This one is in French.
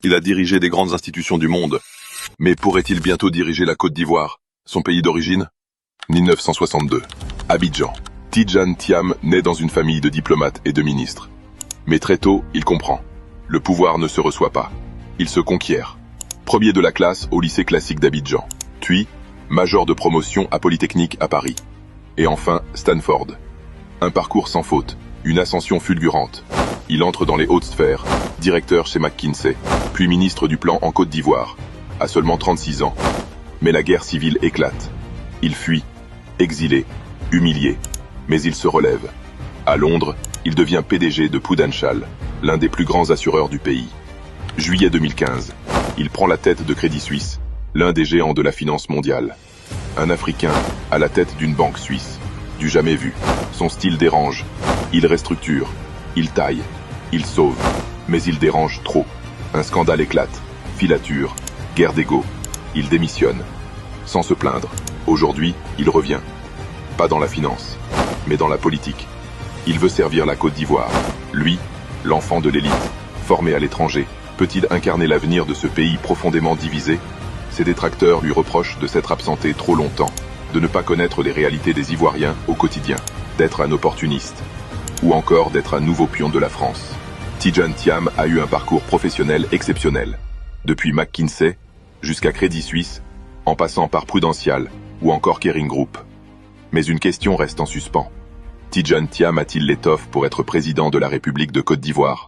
Il a dirigé des grandes institutions du monde. Mais pourrait-il bientôt diriger la Côte d'Ivoire, son pays d'origine? 1962. Abidjan. Tidjane Thiam naît dans une famille de diplomates et de ministres. Mais très tôt, il comprend. Le pouvoir ne se reçoit pas. Il se conquiert. Premier de la classe au lycée classique d'Abidjan. Puis, major de promotion à Polytechnique à Paris. Et enfin, Stanford. Un parcours sans faute, une ascension fulgurante. Il entre dans les hautes sphères, directeur chez McKinsey, puis ministre du Plan en Côte d'Ivoire, à seulement 36 ans. Mais la guerre civile éclate. Il fuit, exilé, humilié, mais il se relève. À Londres, il devient PDG de Prudential, l'un des plus grands assureurs du pays. Juillet 2015, il prend la tête de Crédit Suisse, l'un des géants de la finance mondiale. Un Africain à la tête d'une banque suisse, du jamais vu. Son style dérange. Il restructure, il taille, il sauve, mais il dérange trop. Un scandale éclate, filature, guerre d'ego. Il démissionne, sans se plaindre. Aujourd'hui, il revient. Pas dans la finance, mais dans la politique. Il veut servir la Côte d'Ivoire. Lui, l'enfant de l'élite, formé à l'étranger, peut-il incarner l'avenir de ce pays profondément divisé? Ses détracteurs lui reprochent de s'être absenté trop longtemps, de ne pas connaître les réalités des Ivoiriens au quotidien, d'être un opportuniste, ou encore d'être un nouveau pion de la France. Tidjane Thiam a eu un parcours professionnel exceptionnel, depuis McKinsey jusqu'à Crédit Suisse, en passant par Prudential ou encore Kering Group. Mais une question reste en suspens. Tidjane Thiam a-t-il l'étoffe pour être président de la République de Côte d'Ivoire?